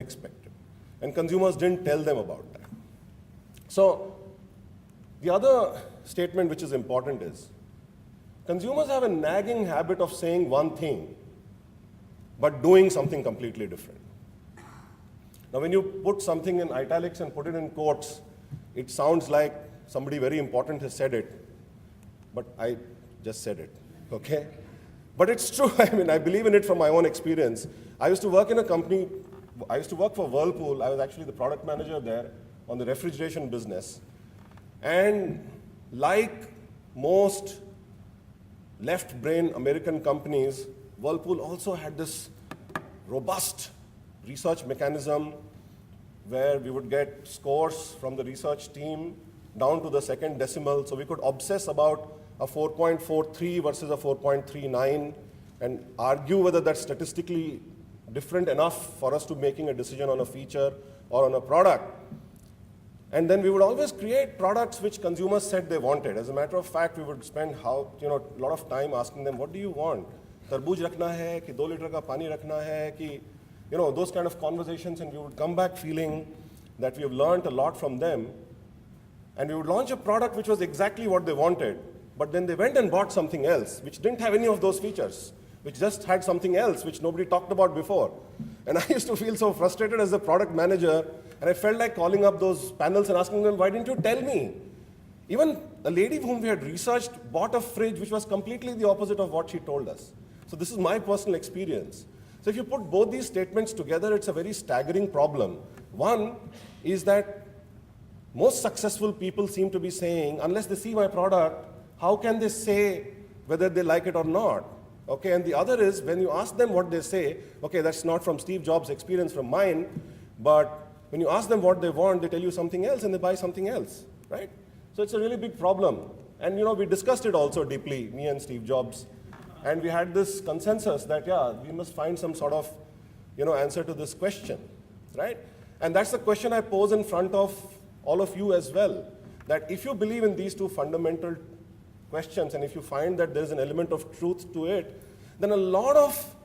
expected. And consumers didn't tell them about that. So the other statement which is important is, consumers have a nagging habit of saying one thing, but doing something completely different. Now when you put something in italics and put it in quotes, it sounds like somebody very important has said it, but I just said it, okay? But it's true, I mean, I believe in it from my own experience. I used to work in a company, I used to work for Whirlpool. I was actually the product manager there on the refrigeration business. And like most left-brain American companies, Whirlpool also had this robust research mechanism where we would get scores from the research team down to the second decimal. So we could obsess about a 4.43 versus a 4.39 and argue whether that's statistically different enough for us to making a decision on a feature or on a product. And then we would always create products which consumers said they wanted. As a matter of fact, we would spend a lot of time asking them, what do you want? Tarbooj rakhna hai, ki 2 liter ka pani rakhna hai, ki, those kind of conversations, and we would come back feeling that we have learned a lot from them. And we would launch a product which was exactly what they wanted, but then they went and bought something else, which didn't have any of those features, which just had something else which nobody talked about before. And I used to feel so frustrated as a product manager, and I felt like calling up those panels and asking them, why didn't you tell me? Even a lady whom we had researched bought a fridge which was completely the opposite of what she told us. So this is my personal experience. So if you put both these statements together, it's a very staggering problem. One is that most successful people seem to be saying, unless they see my product, how can they say whether they like it or not? Okay, and the other is, when you ask them what they say, okay, that's not from Steve Jobs' experience, from mine, but when you ask them what they want, they tell you something else and they buy something else, right? So it's a really big problem. And we discussed it also deeply, me and Steve Jobs, and we had this consensus that, yeah, we must find some sort of, answer to this question, right? And that's the question I pose in front of all of you as well, that if you believe in these two fundamental questions, and if you find that there's an element of truth to it, then a lot of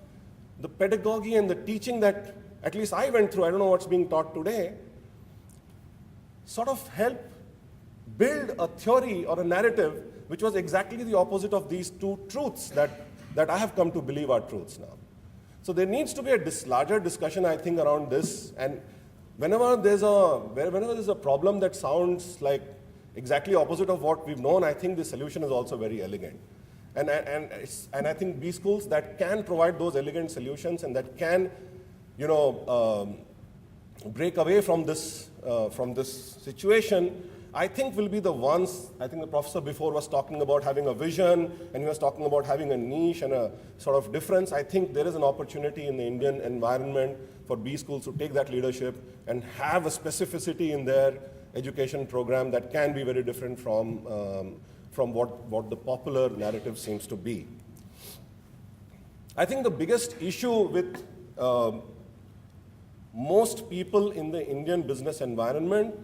the pedagogy and the teaching that at least I went through, I don't know what's being taught today, sort of help build a theory or a narrative which was exactly the opposite of these two truths that I have come to believe are truths now. So there needs to be a larger discussion, I think, around this, and whenever there's a problem that sounds like exactly opposite of what we've known, I think the solution is also very elegant. And I think B schools that can provide those elegant solutions and that can, break away from this situation, I think will be the ones. I think the professor before was talking about having a vision, and he was talking about having a niche and a sort of difference. I think there is an opportunity in the Indian environment for B schools to take that leadership and have a specificity in their education program that can be very different from what the popular narrative seems to be. I think the biggest issue with most people in the Indian business environment,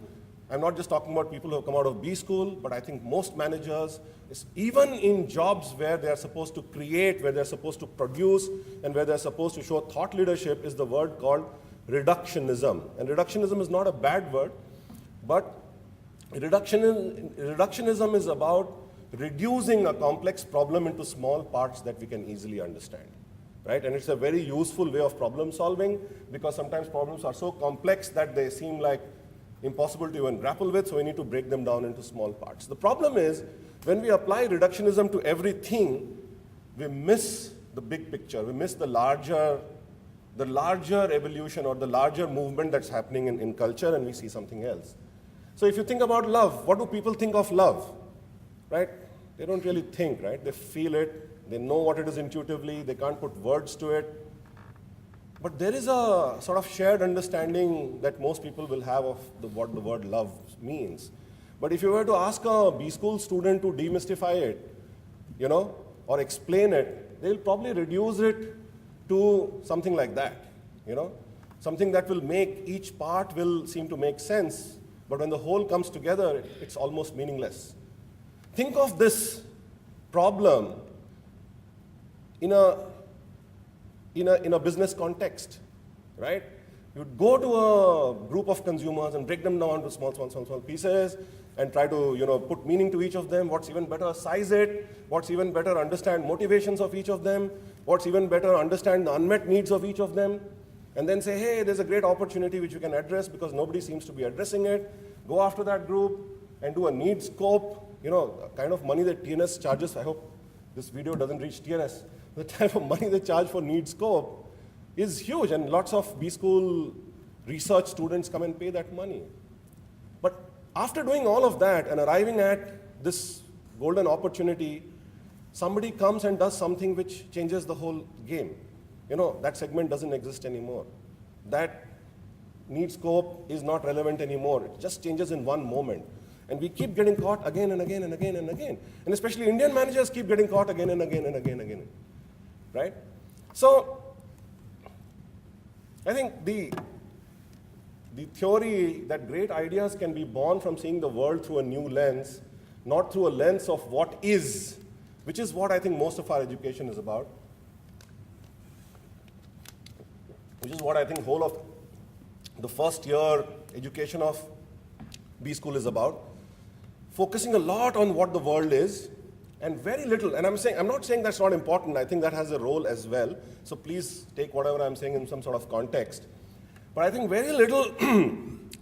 I'm not just talking about people who have come out of B school, but I think most managers, is even in jobs where they're supposed to create, where they're supposed to produce, and where they're supposed to show thought leadership, is the word called reductionism. And reductionism is not a bad word, but reductionism is about reducing a complex problem into small parts that we can easily understand, right? And it's a very useful way of problem solving, because sometimes problems are so complex that they seem like impossible to even grapple with, so we need to break them down into small parts. The problem is, when we apply reductionism to everything, we miss the big picture. We miss the larger evolution or the larger movement that's happening in culture, and we see something else. So if you think about love, what do people think of love, right? They don't really think, right? They feel it, they know what it is intuitively, they can't put words to it. But there is a sort of shared understanding that most people will have of what the word love means. But if you were to ask a B school student to demystify it, or explain it, they'll probably reduce it to something like that, something that will make each part will seem to make sense, but when the whole comes together, it's almost meaningless. Think of this problem in a business context, right? You'd go to a group of consumers and break them down to small pieces and try to, put meaning to each of them. What's even better, size it. What's even better, understand motivations of each of them. What's even better, understand the unmet needs of each of them. And then say, hey, there's a great opportunity which you can address because nobody seems to be addressing it. Go after that group and do a need scope. The kind of money that TNS charges, I hope this video doesn't reach TNS. The type of money they charge for need scope is huge, and lots of B School research students come and pay that money. But after doing all of that and arriving at this golden opportunity, somebody comes and does something which changes the whole game. That segment doesn't exist anymore. That need scope is not relevant anymore. It just changes in one moment. And we keep getting caught again and again and again and again. And especially Indian managers keep getting caught again and again and again and again. Right? So, I think the theory that great ideas can be born from seeing the world through a new lens, not through a lens of what is, which is what I think most of our education is about, which is what I think whole of the first year education of B School is about, focusing a lot on what the world is and very little, and I'm not saying that's not important, I think that has a role as well, so please take whatever I'm saying in some sort of context. But I think very little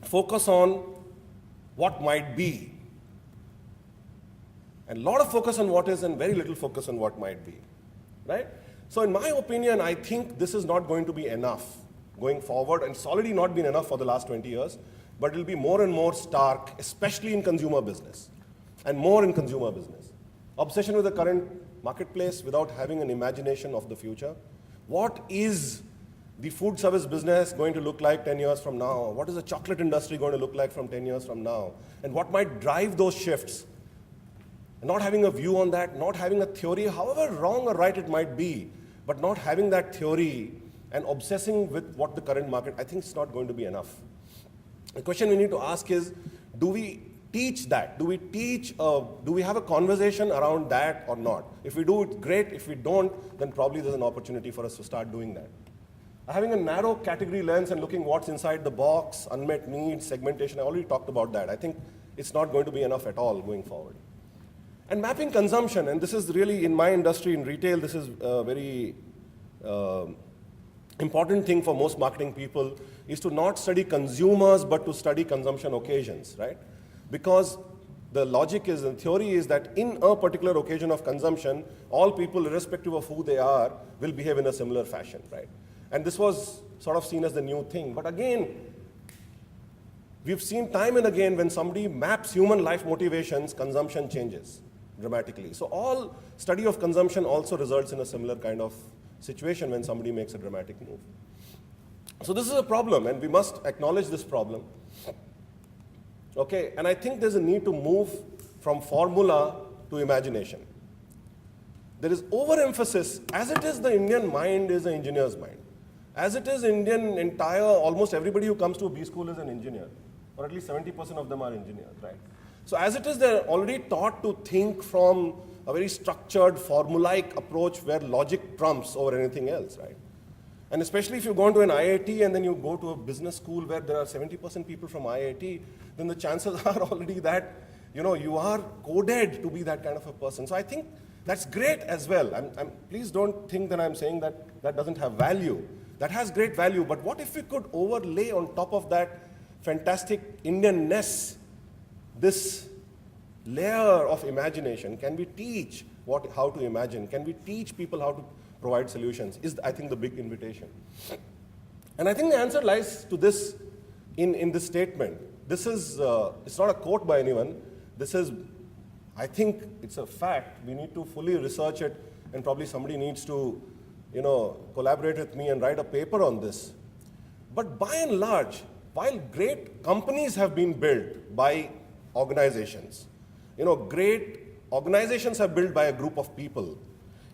focus on what might be. And a lot of focus on what is and very little focus on what might be. Right? So in my opinion, I think this is not going to be enough going forward, and it's already not been enough for the last 20 years, but it'll be more and more stark, especially in consumer business, and more in consumer business. Obsession with the current marketplace without having an imagination of the future. What is the food service business going to look like 10 years from now? What is the chocolate industry going to look like from 10 years from now? And what might drive those shifts? Not having a view on that, not having a theory, however wrong or right it might be, but not having that theory and obsessing with what the current market, I think it's not going to be enough. The question we need to ask is, do we teach that? Do we have a conversation around that or not? If we do, it's great. If we don't, then probably there's an opportunity for us to start doing that. Having a narrow category lens and looking what's inside the box, unmet needs, segmentation, I already talked about that. I think it's not going to be enough at all going forward. And mapping consumption, and this is really, in my industry, in retail, this is a very important thing for most marketing people, is to not study consumers, but to study consumption occasions, right? Because the logic is, and theory is that in a particular occasion of consumption, all people, irrespective of who they are, will behave in a similar fashion, right? And this was sort of seen as the new thing. But again, we've seen time and again when somebody maps human life motivations, consumption changes dramatically. So all study of consumption also results in a similar kind of situation when somebody makes a dramatic move. So this is a problem, and we must acknowledge this problem. Okay, and I think there's a need to move from formula to imagination. There is overemphasis, as it is the Indian mind is an engineer's mind. As it is Indian entire, almost everybody who comes to a B School is an engineer, or at least 70% of them are engineers, right? So as it is, they're already taught to think from a very structured, formulaic approach where logic trumps over anything else, right? And especially if you go into an IIT and then you go to a business school where there are 70% people from IIT, then the chances are already that, you are coded to be that kind of a person. So I think that's great as well. Please don't think that I'm saying that that doesn't have value. That has great value, but what if we could overlay on top of that fantastic Indianness this layer of imagination? Can we teach how to imagine? Can we teach people how to provide solutions? Is, I think, the big invitation. And I think the answer lies to this in this statement. This is, it's not a quote by anyone. This is, I think it's a fact. We need to fully research it, and probably somebody needs to, collaborate with me and write a paper on this. But by and large, while great companies have been built by organizations, great organizations have built by a group of people.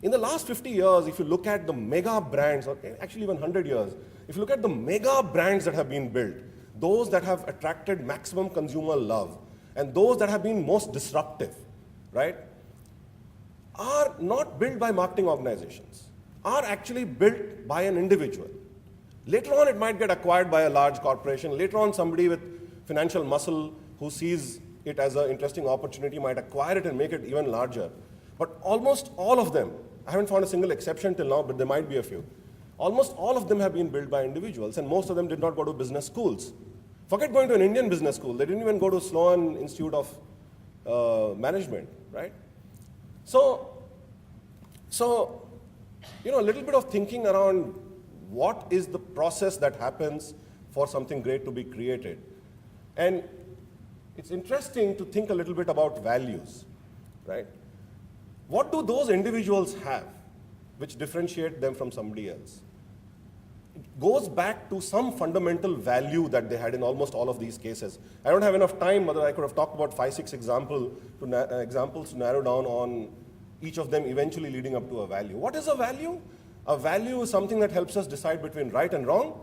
In the last 50 years, if you look at the mega brands, or actually even 100 years, if you look at the mega brands that have been built, those that have attracted maximum consumer love, and those that have been most disruptive, right, are not built by marketing organizations, are actually built by an individual. Later on, it might get acquired by a large corporation. Later on, somebody with financial muscle who sees it as an interesting opportunity might acquire it and make it even larger. But almost all of them, I haven't found a single exception till now, but there might be a few. Almost all of them have been built by individuals, and most of them did not go to business schools. Forget going to an Indian business school. They didn't even go to Sloan Institute of Management, right? So, a little bit of thinking around what is the process that happens for something great to be created. And it's interesting to think a little bit about values, right? What do those individuals have which differentiate them from somebody else? It goes back to some fundamental value that they had in almost all of these cases. I don't have enough time, but I could have talked about 5-6 examples to narrow down on each of them eventually leading up to a value. What is a value? A value is something that helps us decide between right and wrong.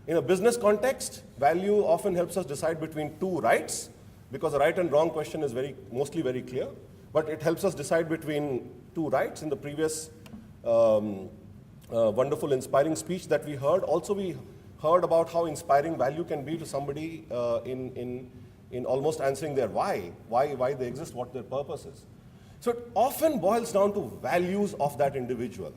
In a business context, value often helps us decide between two rights, because a right and wrong question is mostly very clear. But it helps us decide between two rights. In the previous wonderful, inspiring speech that we heard, also we heard about how inspiring value can be to somebody in almost answering their why they exist, what their purpose is. So it often boils down to values of that individual.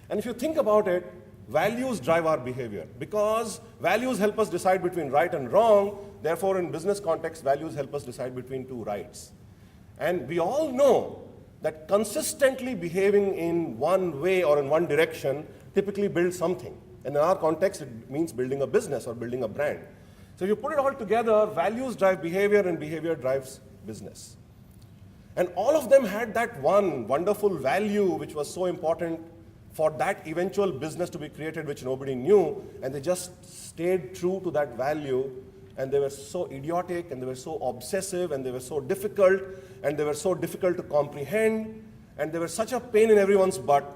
And if you think about it, values drive our behavior, because values help us decide between right and wrong. Therefore, in business context, values help us decide between two rights. And we all know that consistently behaving in one way or in one direction typically builds something. And in our context, it means building a business or building a brand. So if you put it all together, values drive behavior and behavior drives business. And all of them had that one wonderful value which was so important for that eventual business to be created, which nobody knew, and they just stayed true to that value. And they were so idiotic, and they were so obsessive, and they were so difficult, and they were so difficult to comprehend, and they were such a pain in everyone's butt,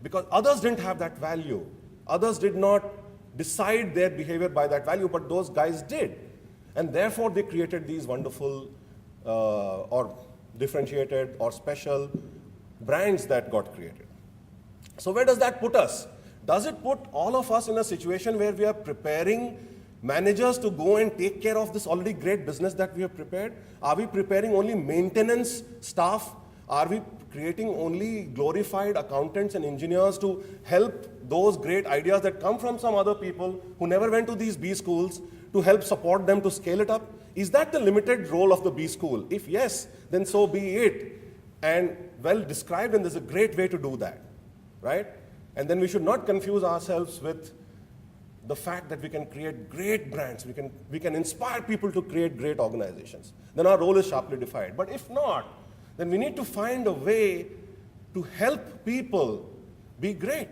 because others didn't have that value. Others did not decide their behavior by that value, but those guys did. And therefore, they created these wonderful or differentiated or special brands that got created. So where does that put us? Does it put all of us in a situation where we are preparing managers to go and take care of this already great business that we have prepared? Are we preparing only maintenance staff? Are we creating only glorified accountants and engineers to help those great ideas that come from some other people who never went to these B schools, to help support them to scale it up? Is that the limited role of the B school? If yes, then so be it. And well described, and there's a great way to do that, right? And then we should not confuse ourselves with the fact that we can create great brands, we can inspire people to create great organizations. Then our role is sharply defined. But if not, then we need to find a way to help people be great,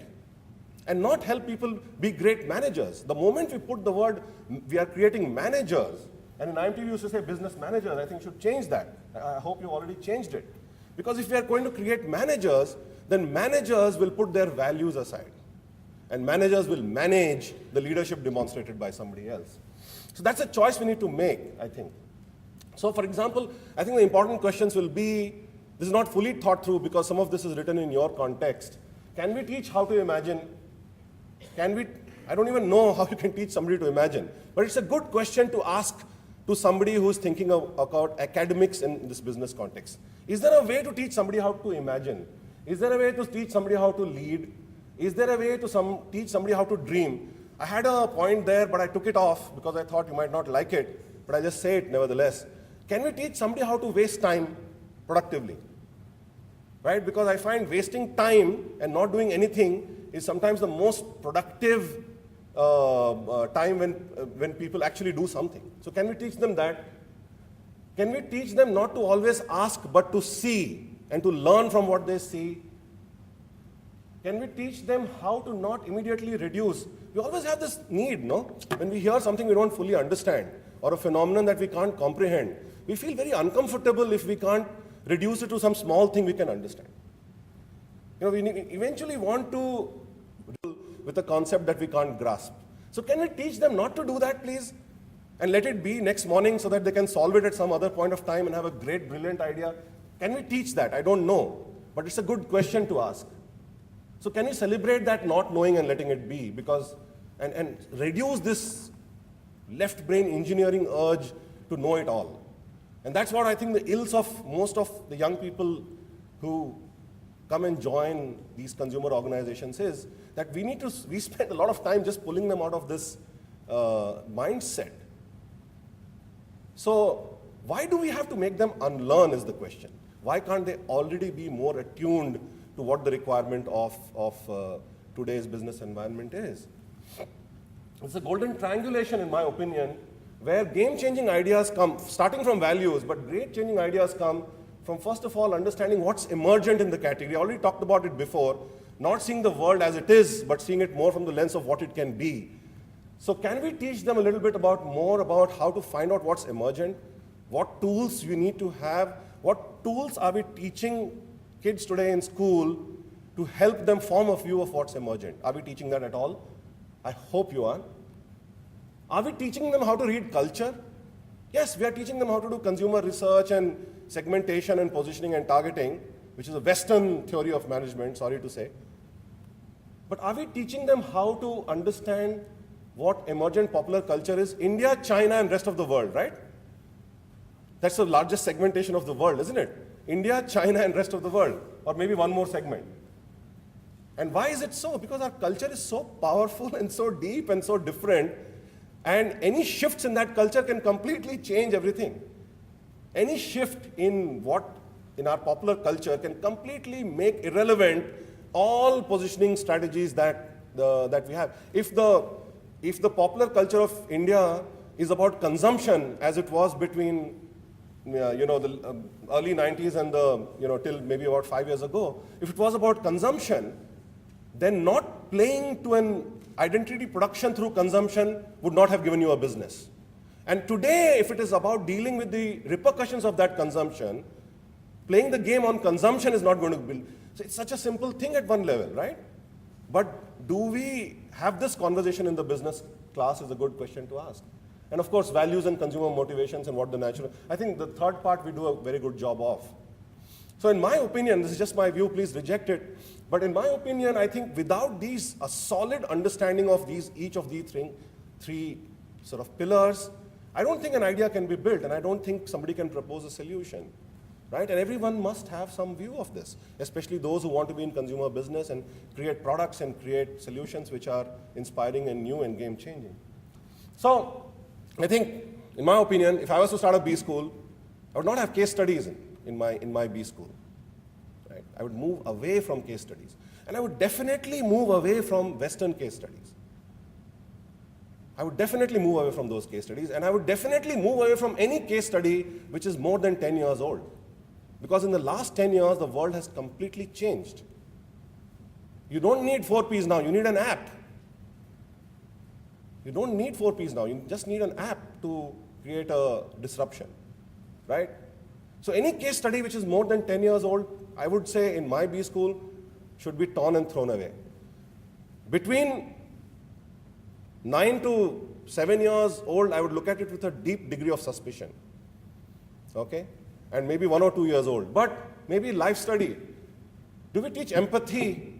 and not help people be great managers. The moment we put the word, we are creating managers, and in IMT we used to say business managers, I think should change that. I hope you already changed it. Because if we are going to create managers, then managers will put their values aside. And managers will manage the leadership demonstrated by somebody else. So that's a choice we need to make, I think. So for example, I think the important questions will be, this is not fully thought through because some of this is written in your context. Can we teach how to imagine? I don't even know how you can teach somebody to imagine. But it's a good question to ask to somebody who's thinking about academics in this business context. Is there a way to teach somebody how to imagine? Is there a way to teach somebody how to lead? Is there a way to teach somebody how to dream? I had a point there, but I took it off because I thought you might not like it, but I just say it nevertheless. Can we teach somebody how to waste time productively? Right? Because I find wasting time and not doing anything is sometimes the most productive time when people actually do something. So can we teach them that? Can we teach them not to always ask, but to see and to learn from what they see? Can we teach them how to not immediately reduce? We always have this need, no? When we hear something we don't fully understand, or a phenomenon that we can't comprehend, we feel very uncomfortable if we can't reduce it to some small thing we can understand. You know, we eventually want to deal with a concept that we can't grasp. So can we teach them not to do that, please? And let it be next morning so that they can solve it at some other point of time and have a great, brilliant idea? Can we teach that? I don't know. But it's a good question to ask. So can we celebrate that not knowing and letting it be? Because and reduce this left brain engineering urge to know it all. And that's what I think the ills of most of the young people who come and join these consumer organizations is that we spend a lot of time just pulling them out of this mindset. So why do we have to make them unlearn is the question. Why can't they already be more attuned to what the requirement of today's business environment is? It's a golden triangulation, in my opinion, where game-changing ideas come, starting from values, but great-changing ideas come from, first of all, understanding what's emergent in the category. I already talked about it before, not seeing the world as it is, but seeing it more from the lens of what it can be. So can we teach them a little bit more about how to find out what's emergent, what tools you need to have, what tools are we teaching kids today in school to help them form a view of what's emergent? Are we teaching that at all? I hope you are. Are we teaching them how to read culture? Yes, we are teaching them how to do consumer research and segmentation and positioning and targeting, which is a Western theory of management, sorry to say. But are we teaching them how to understand what emergent popular culture is? India, China, and rest of the world, right? That's the largest segmentation of the world, isn't it? India, China, and rest of the world, or maybe one more segment. And why is it so? Because our culture is so powerful and so deep and so different, and any shifts in that culture can completely change everything. Any shift in our popular culture can completely make irrelevant all positioning strategies that we have. If the popular culture of India is about consumption, as it was between the early 90s and till maybe about 5 years ago, if it was about consumption, then not playing to an identity production through consumption would not have given you a business. And today, if it is about dealing with the repercussions of that consumption, playing the game on consumption is not going to build. So it's such a simple thing at one level, right? But do we have this conversation in the business class is a good question to ask. And of course, values and consumer motivations and what the natural, I think the third part we do a very good job of. So in my opinion, this is just my view, please reject it. But in my opinion, I think without a solid understanding of each of these three sort of pillars, I don't think an idea can be built, and I don't think somebody can propose a solution, right? And everyone must have some view of this, especially those who want to be in consumer business and create products and create solutions which are inspiring and new and game-changing. So I think, in my opinion, if I was to start a B school, I would not have case studies in my B school. Right? I would move away from case studies. And I would definitely move away from Western case studies. I would definitely move away from those case studies, and I would definitely move away from any case study which is more than 10 years old. Because in the last 10 years, the world has completely changed. You don't need 4 Ps now, you need an app. You don't need 4 Ps now, you just need an app to create a disruption, right? So any case study which is more than 10 years old, I would say in my B school, should be torn and thrown away. Between 9 to 7 years old, I would look at it with a deep degree of suspicion, okay? And maybe 1 or 2 years old, but maybe life study. Do we teach empathy?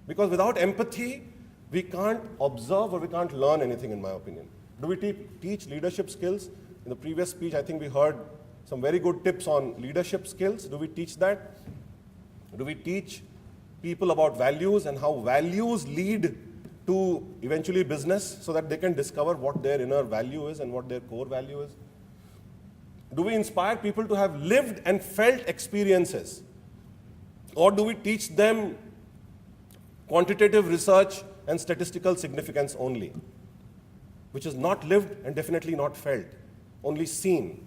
Because without empathy, we can't observe or we can't learn anything, in my opinion. Do we teach leadership skills? In the previous speech, I think we heard some very good tips on leadership skills. Do we teach that? Do we teach people about values and how values lead to eventually business so that they can discover what their inner value is and what their core value is? Do we inspire people to have lived and felt experiences? Or do we teach them quantitative research and statistical significance only, which is not lived and definitely not felt, only seen?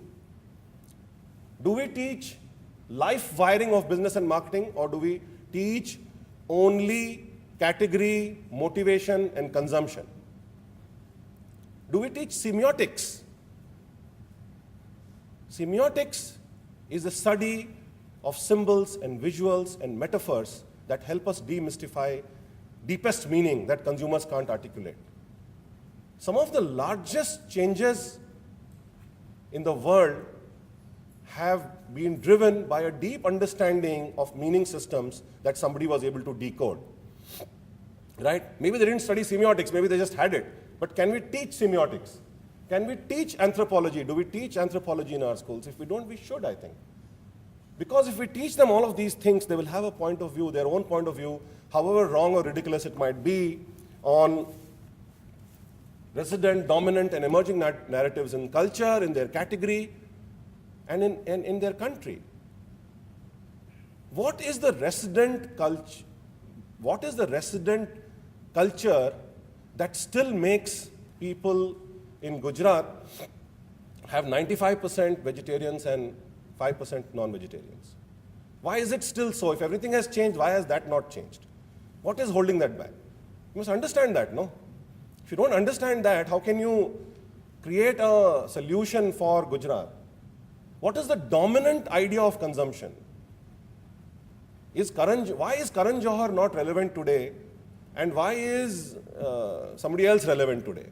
Do we teach life wiring of business and marketing, or do we teach only category, motivation, and consumption? Do we teach semiotics? Semiotics is the study of symbols and visuals and metaphors that help us demystify deepest meaning that consumers can't articulate. Some of the largest changes in the world have been driven by a deep understanding of meaning systems that somebody was able to decode. right? Maybe they didn't study semiotics, maybe they just had it. But can we teach semiotics? Can we teach anthropology? Do we teach anthropology in our schools? If we don't, we should, I think. Because if we teach them all of these things, they will have a point of view, their own point of view, however wrong or ridiculous it might be, on resident, dominant, and emerging narratives in culture, in their category, and in their country. What is the resident culture? What is the resident culture that still makes people in Gujarat have 95% vegetarians and 5% non-vegetarians? Why is it still so? If everything has changed, why has that not changed? What is holding that back? You must understand that, no? If you don't understand that, how can you create a solution for Gujarat? What is the dominant idea of consumption? Why is Karan Johar not relevant today, and why is somebody else relevant today?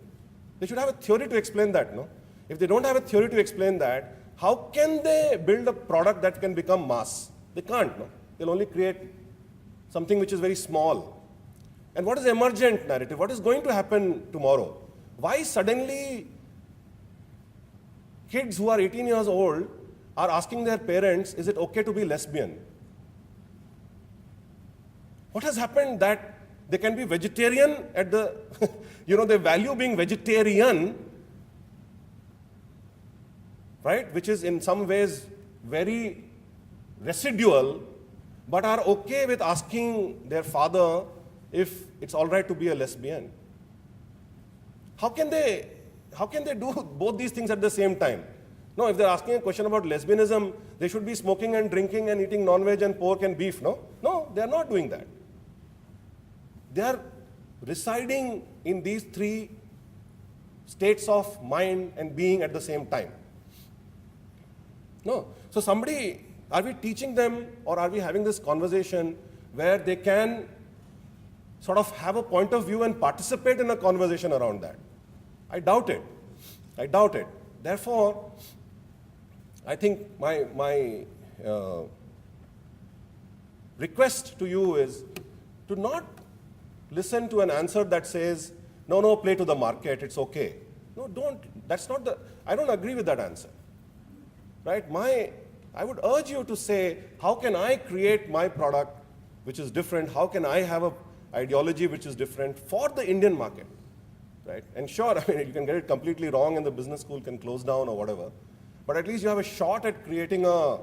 They should have a theory to explain that, no? If they don't have a theory to explain that, how can they build a product that can become mass? They can't, no? They'll only create something which is very small. And what is the emergent narrative? What is going to happen tomorrow? Why suddenly kids who are 18 years old are asking their parents, is it okay to be lesbian? What has happened that they can be vegetarian at the, they value being vegetarian, right, which is in some ways very residual, but are okay with asking their father if it's all right to be a lesbian. How can they do both these things at the same time? No, if they're asking a question about lesbianism, they should be smoking and drinking and eating non-veg and pork and beef, no? No, they're not doing that. They are residing in these three states of mind and being at the same time. No. So are we teaching them, or are we having this conversation where they can sort of have a point of view and participate in a conversation around that? I doubt it. I doubt it. Therefore, I think my request to you is to not listen to an answer that says, no, play to the market, it's okay. No, don't. I don't agree with that answer. Right? I would urge you to say, how can I create my product which is different? How can I have an ideology which is different for the Indian market? Right? And sure, you can get it completely wrong and the business school can close down or whatever. But at least you have a shot at creating a,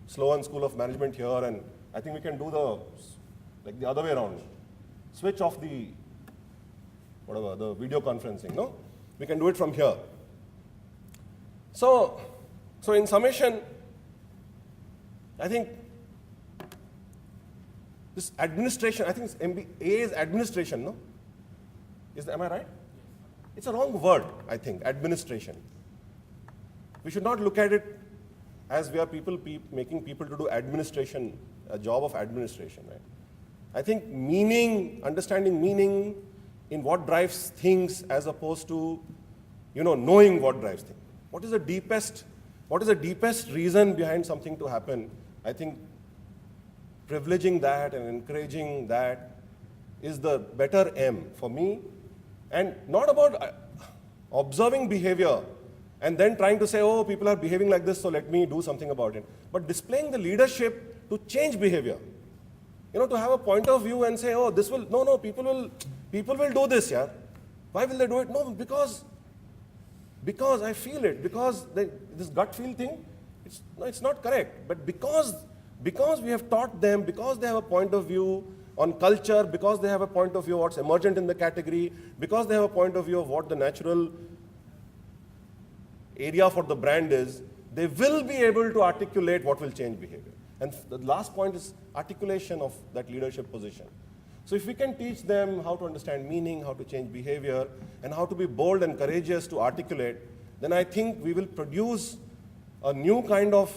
Sloan School of Management here, and I think we can do the other way around. Switch off the video conferencing, no? We can do it from here. So in summation, I think this administration, I think it's MBA is administration, no? Am I right? It's a wrong word, I think, administration. We should not look at it as we are making people to do administration, a job of administration, right? I think understanding meaning in what drives things as opposed to, knowing what drives things. What is the deepest reason behind something to happen? I think privileging that and encouraging that is the better aim for me, and not about observing behavior and then trying to say, oh, people are behaving like this, so let me do something about it. But displaying the leadership to change behavior. To have a point of view and say, oh, people will do this, yeah. Why will they do it? No, because I feel it, because this gut feel thing, it's not correct. But because we have taught them, because they have a point of view on culture, because they have a point of view of what's emergent in the category, because they have a point of view of what the natural area for the brand is, they will be able to articulate what will change behavior. And the last point is articulation of that leadership position. So if we can teach them how to understand meaning, how to change behavior, and how to be bold and courageous to articulate, then I think we will produce a new kind of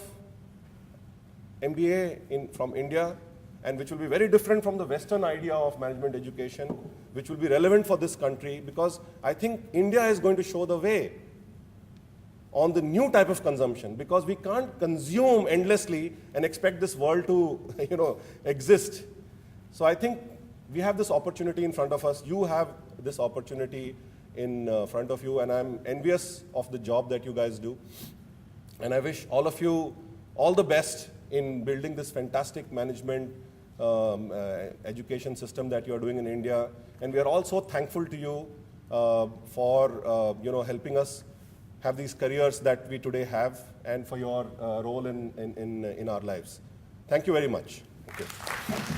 MBA from India, and which will be very different from the Western idea of management education, which will be relevant for this country, because I think India is going to show the way on the new type of consumption, because we can't consume endlessly and expect this world to exist. So I think we have this opportunity in front of us. You have this opportunity in front of you, and I'm envious of the job that you guys do. And I wish all of you all the best in building this fantastic management education system that you are doing in India. And we are also thankful to you for helping us have these careers that we today have, and for your role in our lives. Thank you very much. Thank you.